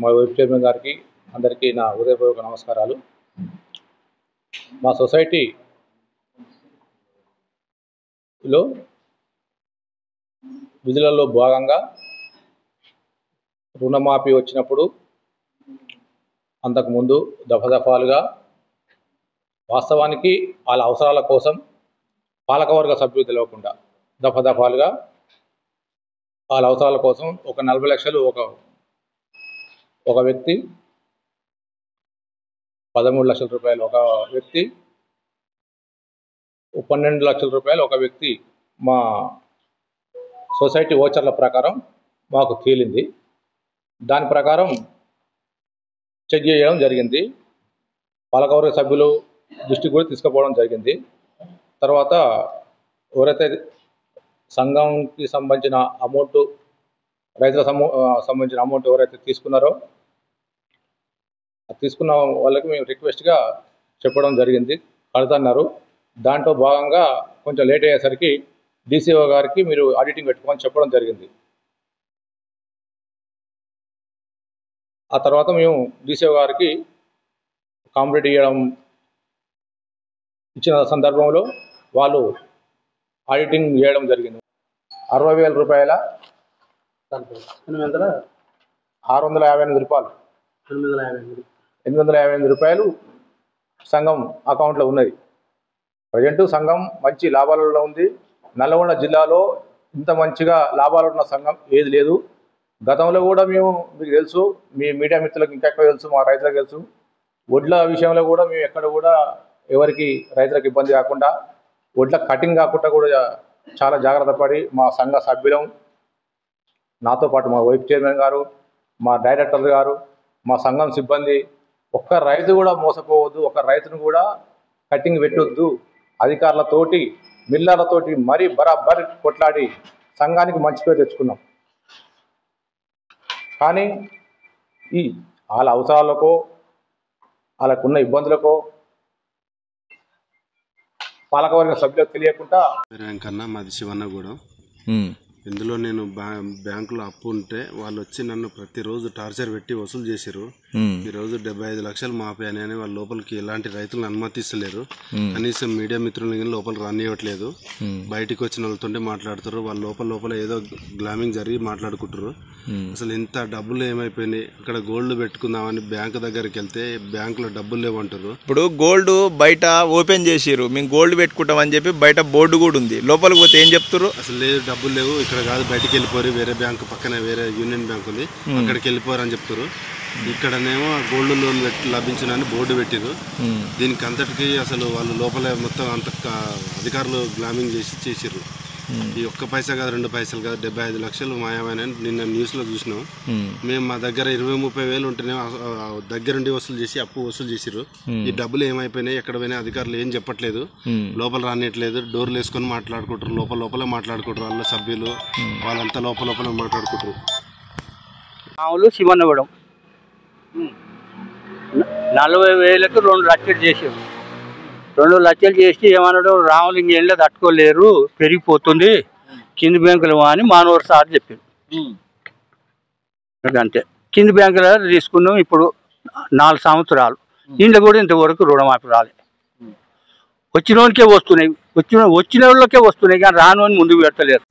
మా vice chairman గారికి అందరికీ నా హృదయపూర్వక నమస్కారాలు. మా సొసైటీలో విధులలో భాగంగా రుణమాఫీ వచ్చినప్పుడు అంతకుముందు దఫాలుగా వాస్తవానికి వాళ్ళ అవసరాల కోసం పాలకవర్గ సభ్యులు తెలియకుండా దఫాలుగా వాళ్ళ అవసరాల కోసం ఒక 40 లక్షలు ఒక వ్యక్తి, 13 లక్షల రూపాయలు ఒక వ్యక్తి, 12 లక్షల రూపాయలు ఒక వ్యక్తి మా సొసైటీ ఓచర్ల ప్రకారం మాకు తేలింది. దాని ప్రకారం చెక్ చేయడం జరిగింది. పాలకవర్గ సభ్యులు దృష్టికి కూడా తీసుకుపోవడం జరిగింది. తర్వాత ఎవరైతే సంఘంకి సంబంధించిన అమౌంట్, రైతుల సంబంధించిన అమౌంట్ ఎవరైతే తీసుకున్నారో తీసుకున్న వాళ్ళకి మేము రిక్వెస్ట్గా చెప్పడం జరిగింది, కడుతున్నారు. దాంట్లో భాగంగా కొంచెం లేట్ అయ్యేసరికి డీసీఓ గారికి మీరు ఆడిటింగ్ పెట్టుకోమని చెప్పడం జరిగింది. ఆ తర్వాత మేము డీసీఓ గారికి కాంప్లీట్ ఇచ్చిన సందర్భంలో వాళ్ళు ఆడిటింగ్ చేయడం జరిగింది. 60,000 రూపాయల 658 రూపాయలు 858 రూపాయలు సంఘం అకౌంట్లో ఉన్నది. ప్రజెంటు సంఘం మంచి లాభాలలో ఉంది. నల్లగొండ జిల్లాలో ఇంత మంచిగా లాభాలున్న సంఘం ఏది లేదు. గతంలో కూడా మీకు తెలుసు, మీ మీడియా మిత్రులకు ఇంకెక్కువ తెలుసు, మా రైతులకు తెలుసు, వడ్ల విషయంలో కూడా మేము ఎక్కడ కూడా ఎవరికి రైతులకు ఇబ్బంది కాకుండా, వడ్ల కటింగ్ కాకుండా కూడా చాలా జాగ్రత్త పడి మా సంఘ సభ్యులం, నాతో పాటు మా వైస్ చైర్మన్ గారు, మా డైరెక్టర్ గారు, మా సంఘం సిబ్బంది, ఒక్క రైతు కూడా మోసపోవద్దు, ఒక్క రైతును కూడా కటింగ్ పెట్టొద్దు, అధికారులతోటి మిల్లర్లతోటి మరీ బరాబర్ కొట్లాడి సంఘానికి మంచి పేరు తెచ్చుకున్నాం. కానీ వాళ్ళ అవసరాలకో వాళ్ళకున్న ఇబ్బందులకో పాలకవర్గ సభ్యులకు తెలియకుండా కన్నా మాది శివన్న కూడా ఇందులో నేను బ్యాంకులో అప్పు ఉంటే వాళ్ళు వచ్చి నన్ను ప్రతిరోజు టార్చర్ పెట్టి వసూలు చేశారు. ఈ రోజు 75 లక్షలు మాఫీ అని వాళ్ళ లోపలికి ఎలాంటి రైతులను అనుమతిస్తలేరు. కనీసం మీడియా మిత్రులు లోపల రానివ్వట్లేదు. బయటికి వచ్చిన వాళ్ళతో మాట్లాడుతారు. వాళ్ళ లోపల ఏదో గ్లామింగ్ జరిగి మాట్లాడుకుంటారు. అసలు ఇంత డబ్బులు ఏమైపోయినాయి. అక్కడ గోల్డ్ పెట్టుకుందామని బ్యాంకు దగ్గరికి వెళ్తే బ్యాంకులో డబ్బులు లేవంటారు. ఇప్పుడు గోల్డ్ బయట ఓపెన్ చేసిరు, మేము గోల్డ్ పెట్టుకుంటాం అని చెప్పి బయట బోర్డు కూడా ఉంది. లోపలికి పోతే ఏం చెప్తారు? అసలు లేదు, డబ్బులు లేవు, ఇక్కడ కాదు, బయటికి వెళ్ళిపోరు, వేరే బ్యాంకు పక్కన వేరే యూనియన్ బ్యాంక్ ఉంది, అక్కడికి వెళ్ళిపోరు అని చెప్తారు. ఇక్కడనేమో గోల్డ్ లోన్ లభించునని బోర్డు పెట్టిరు. దీనికి అంతటికి అసలు వాళ్ళు లోపల మొత్తం అంత అధికారులు గ్లామింగ్ చేసిర్రు. ఈ ఒక్క పైసా కాదు, 2 పైసలు కాదు, 75 లక్షలు మాయమైన నిన్న న్యూస్లో చూసినాం. మేము మా దగ్గర 20-30 వేలు ఉంటేనే దగ్గరుండి వసూలు చేసి అప్పు వసూలు చేసిర్రు. ఈ డబ్బులు ఏమైపోయినాయి, ఎక్కడ పోయినా అధికారులు ఏం చెప్పట్లేదు, లోపల రానియట్లేదు. డోర్లు వేసుకొని మాట్లాడుకుంటారు, లోపల మాట్లాడుకుంటారు. వాళ్ళ సభ్యులు వాళ్ళంతా లోపల మాట్లాడుకుంటారు. మామూలు శివన్నగూడెం 40,000కు 2 లక్షలు చేసారు. 2 లక్షలు చేసి ఏమన్నాడు, రాములింగ ఏళ్ళ తట్టుకోలేరు, పెరిగిపోతుంది, కింది బ్యాంకులు అని మానవర్ సార్ చెప్పారు. అంతే, కింది బ్యాంకులో తీసుకున్నాం. ఇప్పుడు 4 సంవత్సరాలు ఇంట్లో కూడా ఇంతవరకు రుణమాఫీ రాలేదు. వచ్చిన వాళ్ళకే వస్తున్నాయి, వచ్చిన వాళ్ళకే వస్తున్నాయి, కానీ రాను అని ముందుకు పెట్టలేరు.